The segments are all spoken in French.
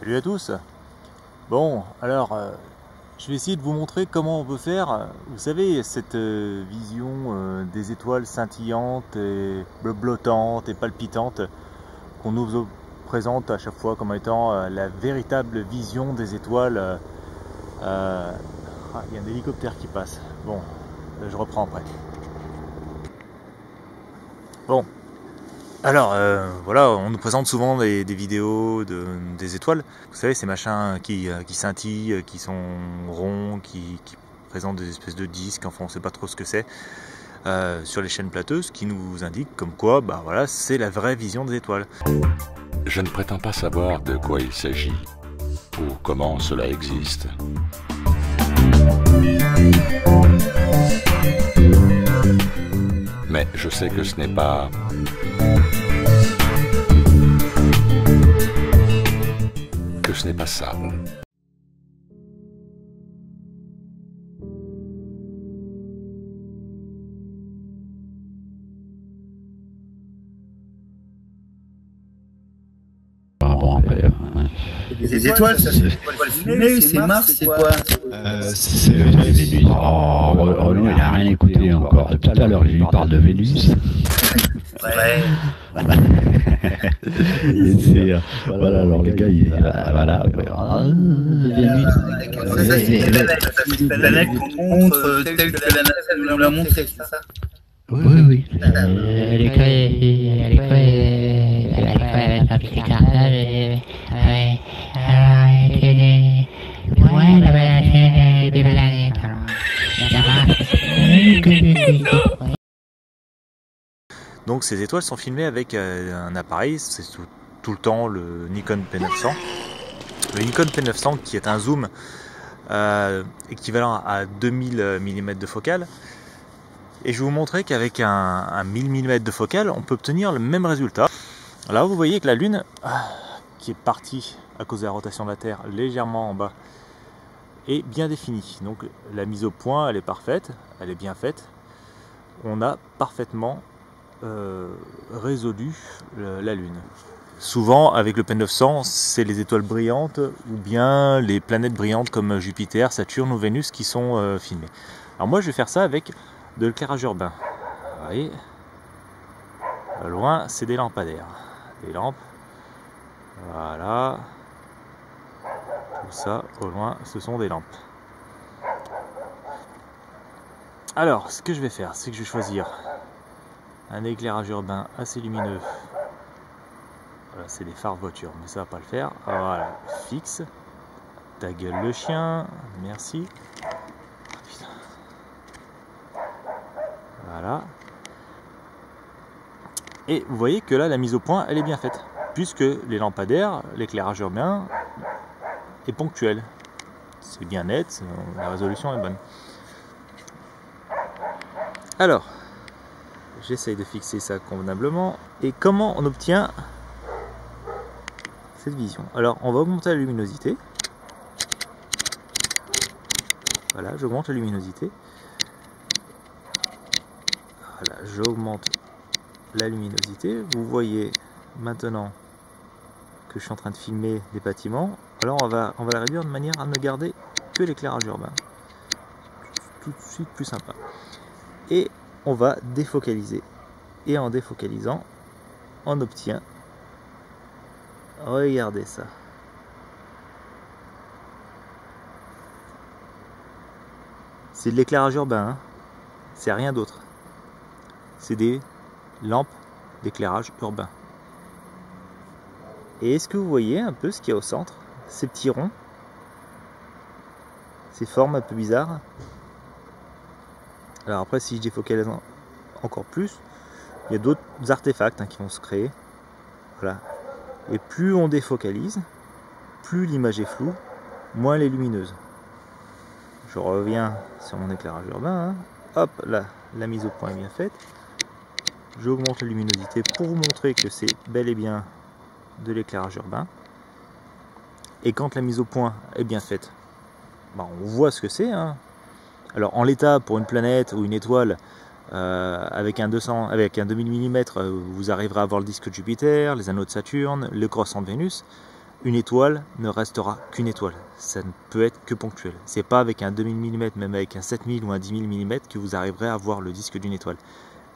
Salut à tous. Bon, alors, je vais essayer de vous montrer comment on peut faire, vous savez, cette vision des étoiles scintillantes et blottantes et palpitantes qu'on nous présente à chaque fois comme étant la véritable vision des étoiles. Il y a un hélicoptère qui passe. Bon, je reprends après. Bon. Alors voilà, on nous présente souvent des vidéos des étoiles, vous savez, ces machins qui scintillent, qui sont ronds, qui présentent des espèces de disques, enfin on ne sait pas trop ce que c'est, sur les chaînes plateuses, qui nous indiquent comme quoi, bah voilà, c'est la vraie vision des étoiles. Je ne prétends pas savoir de quoi il s'agit, ou comment cela existe. Mais je sais que ce n'est pas... ce n'est pas ça. Bon, après, les étoiles, ça c'est fumée, c'est Mars, c'est quoi? c'est Vénus. Oh non, il n'a rien écouté encore. Tout à l'heure, je lui parle de Vénus. Ouais. Voilà, alors les gars, voilà. Vénus. C'est une planète qu'on montre telle que la NASA nous l'a montrée, c'est ça? Oui. Elle est créée par Peter Carter. Donc ces étoiles sont filmées avec un appareil, c'est tout le temps le Nikon P900. Le Nikon P900 qui est un zoom équivalent à 2000 mm de focale. Et je vais vous montrer qu'avec un 1000 mm de focale, on peut obtenir le même résultat. Là vous voyez que la Lune, qui est partie à cause de la rotation de la Terre légèrement en bas, est bien définie. Donc la mise au point, elle est parfaite, elle est bien faite. On a parfaitement résolu la Lune. Souvent avec le P900, c'est les étoiles brillantes ou bien les planètes brillantes comme Jupiter, Saturne ou Vénus qui sont filmées. Alors moi je vais faire ça avec de l'éclairage urbain. Vous voyez, au loin c'est des lampadaires, des lampes, voilà, tout ça au loin ce sont des lampes. Alors ce que je vais faire, c'est que je vais choisir un éclairage urbain assez lumineux. Voilà, c'est des phares voiture, mais ça va pas le faire. Voilà, fixe. Ta gueule le chien, merci. Voilà. Et vous voyez que là, la mise au point, elle est bien faite, puisque les lampadaires, l'éclairage urbain est ponctuel. C'est bien net, la résolution est bonne. Alors, j'essaye de fixer ça convenablement. Et comment on obtient cette vision? Alors, on va augmenter la luminosité. Voilà, j'augmente la luminosité. Voilà, j'augmente la luminosité. Vous voyez maintenant que je suis en train de filmer des bâtiments. Alors, on va la réduire de manière à ne garder que l'éclairage urbain. Tout de suite plus sympa. Et on va défocaliser. Et en défocalisant, on obtient, regardez ça, c'est de l'éclairage urbain, hein. C'est rien d'autre, c'est des lampes d'éclairage urbain. Et est-ce que vous voyez un peu ce qu'il y a au centre, ces petits ronds, ces formes un peu bizarres? Alors après, si je défocalise encore plus, il y a d'autres artefacts qui vont se créer. Voilà. Et plus on défocalise, plus l'image est floue, moins elle est lumineuse. Je reviens sur mon éclairage urbain. Hein. Hop, là, la mise au point est bien faite. J'augmente la luminosité pour vous montrer que c'est bel et bien de l'éclairage urbain. Et quand la mise au point est bien faite, bah, on voit ce que c'est. Hein. Alors en l'état, pour une planète ou une étoile, avec un 2000 mm, vous arriverez à voir le disque de Jupiter, les anneaux de Saturne, le croissant de Vénus. une étoile ne restera qu'une étoile. Ça ne peut être que ponctuel. C'est pas avec un 2000 mm, même avec un 7000 ou un 10 000 mm que vous arriverez à voir le disque d'une étoile.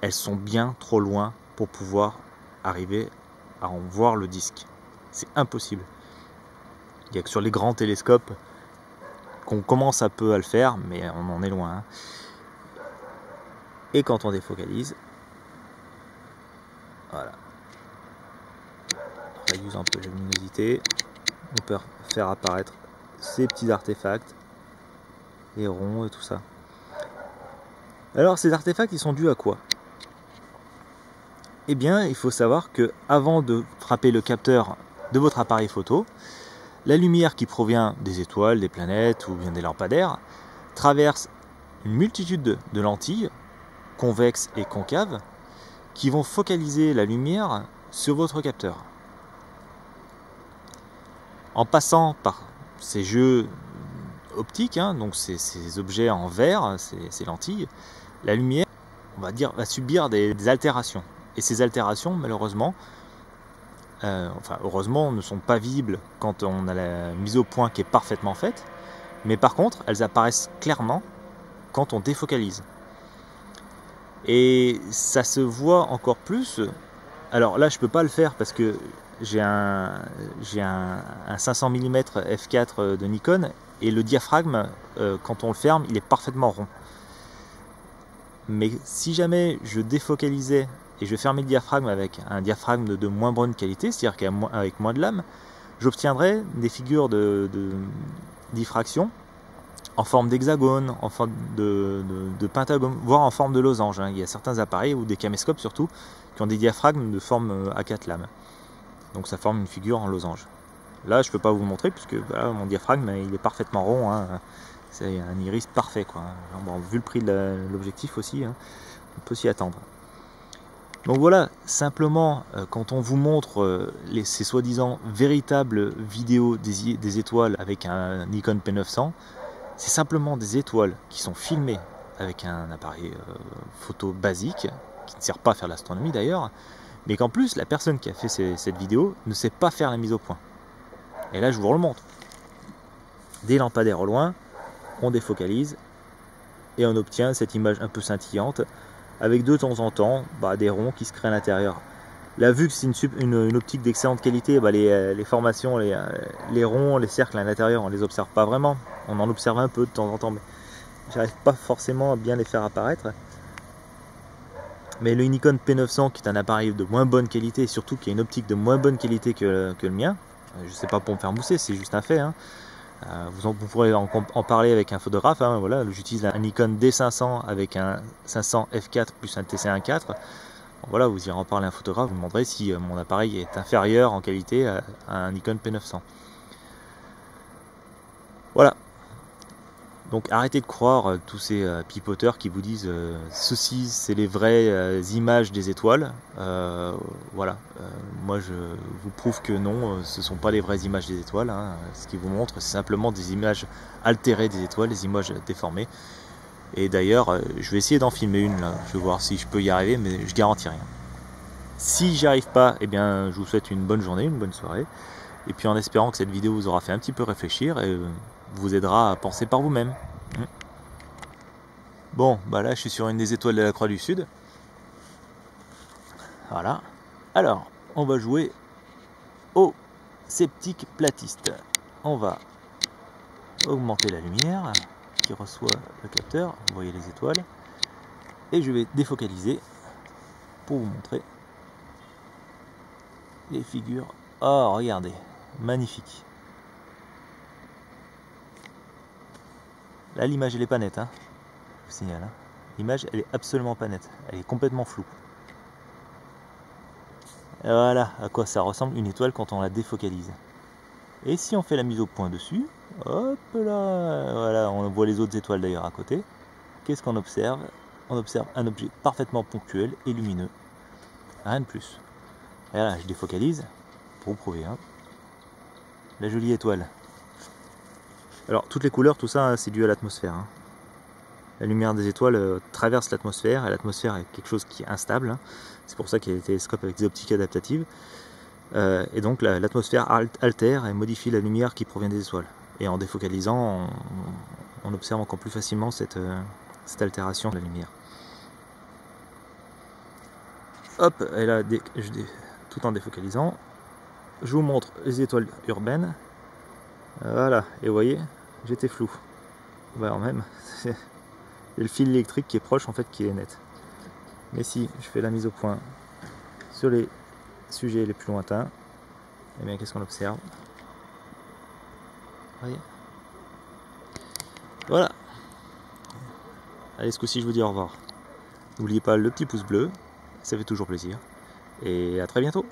Elles sont bien trop loin pour pouvoir arriver à en voir le disque. C'est impossible. Il n'y a que sur les grands télescopes qu'on commence un peu à le faire, mais on en est loin. Hein. Et quand on défocalise, voilà. On réduit un peu la luminosité. On peut faire apparaître ces petits artefacts, les ronds et tout ça. Alors ces artefacts, ils sont dus à quoi? Eh bien, il faut savoir que avant de frapper le capteur de votre appareil photo, la lumière qui provient des étoiles, des planètes ou bien des lampadaires traverse une multitude de lentilles convexes et concaves qui vont focaliser la lumière sur votre capteur. En passant par ces jeux optiques, hein, donc ces objets en verre, ces lentilles, la lumière, on va dire, va subir des altérations. Et ces altérations, malheureusement, heureusement, ne sont pas visibles quand on a la mise au point qui est parfaitement faite, mais par contre, elles apparaissent clairement quand on défocalise. Et ça se voit encore plus. Alors là, je peux pas le faire parce que j'ai un 500 mm f4 de Nikon et le diaphragme, quand on le ferme, il est parfaitement rond. Mais si jamais je défocalisais et je fermais le diaphragme avec un diaphragme de moins bonne qualité, c'est-à-dire qu'avec moins de lame, j'obtiendrais des figures de diffraction en forme d'hexagone, en forme de pentagone, voire en forme de losange. Hein. Il y a certains appareils, ou des caméscopes surtout, qui ont des diaphragmes de forme à 4 lames. Donc ça forme une figure en losange. Là, je ne peux pas vous montrer, puisque voilà, mon diaphragme, il est parfaitement rond. Hein. C'est un iris parfait, quoi. Bon, vu le prix de l'objectif aussi, hein, on peut s'y attendre. Donc voilà, simplement, quand on vous montre ces soi-disant véritables vidéos des étoiles avec un Nikon P900, c'est simplement des étoiles qui sont filmées avec un appareil photo basique, qui ne sert pas à faire l'astronomie d'ailleurs, mais qu'en plus, la personne qui a fait cette vidéo ne sait pas faire la mise au point. Et là, je vous remontre. Des lampadaires au loin, on défocalise, et on obtient cette image un peu scintillante, avec de temps en temps des ronds qui se créent à l'intérieur. Là, vu que c'est une optique d'excellente qualité, les formations, les ronds, les cercles à l'intérieur, on ne les observe pas vraiment. On en observe un peu de temps en temps, mais j'arrive pas forcément à bien les faire apparaître. Mais le Nikon P900, qui est un appareil de moins bonne qualité, et surtout qui a une optique de moins bonne qualité que le mien, je ne sais pas pour me faire mousser, c'est juste un fait, hein. Vous pourrez en parler avec un photographe. Hein, voilà, j'utilise un Nikon D500 avec un 500 f4 plus un TC1.4. Bon, voilà, vous irez en parler à un photographe, vous demanderez si mon appareil est inférieur en qualité à un Nikon P900. Voilà. Donc arrêtez de croire tous ces pipoteurs qui vous disent ceci c'est les vraies images des étoiles. Voilà, moi je vous prouve que non, ce ne sont pas les vraies images des étoiles. Hein. Ce qu'ils vous montrent, c'est simplement des images altérées des étoiles, des images déformées. Et d'ailleurs, je vais essayer d'en filmer une là. Je vais voir si je peux y arriver, mais je garantis rien. Si j'y arrive pas, eh bien je vous souhaite une bonne journée, une bonne soirée. Et puis en espérant que cette vidéo vous aura fait un petit peu réfléchir et vous aidera à penser par vous-même. Bon, là je suis sur une des étoiles de la Croix du Sud. Voilà. Alors, on va jouer au sceptique platiste. On va augmenter la lumière qui reçoit le capteur. Vous voyez les étoiles. Et je vais défocaliser pour vous montrer les figures. Oh, regardez, magnifique. Là, l'image, elle est pas nette, hein. Je vous signale. Hein. L'image, elle est absolument pas nette. Elle est complètement floue. Et voilà à quoi ça ressemble une étoile quand on la défocalise. Et si on fait la mise au point dessus, hop là, voilà, on voit les autres étoiles d'ailleurs à côté. Qu'est-ce qu'on observe? On observe un objet parfaitement ponctuel et lumineux. Rien de plus. Et là, je défocalise pour vous prouver. Hein. La jolie étoile. Alors, toutes les couleurs, tout ça, c'est dû à l'atmosphère. Hein. La lumière des étoiles traverse l'atmosphère, et l'atmosphère est quelque chose qui est instable. Hein. C'est pour ça qu'il y a des télescopes avec des optiques adaptatives. Et donc l'atmosphère altère et modifie la lumière qui provient des étoiles. Et en défocalisant, on observe encore plus facilement cette altération de la lumière. Hop, et là, tout en défocalisant, je vous montre les étoiles urbaines. Voilà, et vous voyez, j'étais flou. Voilà, même, c'est le fil électrique qui est proche, en fait, qui est net. Mais si je fais la mise au point sur les sujets les plus lointains, et bien qu'est-ce qu'on observe? Voyez. Voilà. Allez, ce coup-ci, je vous dis au revoir. N'oubliez pas le petit pouce bleu, ça fait toujours plaisir. Et à très bientôt.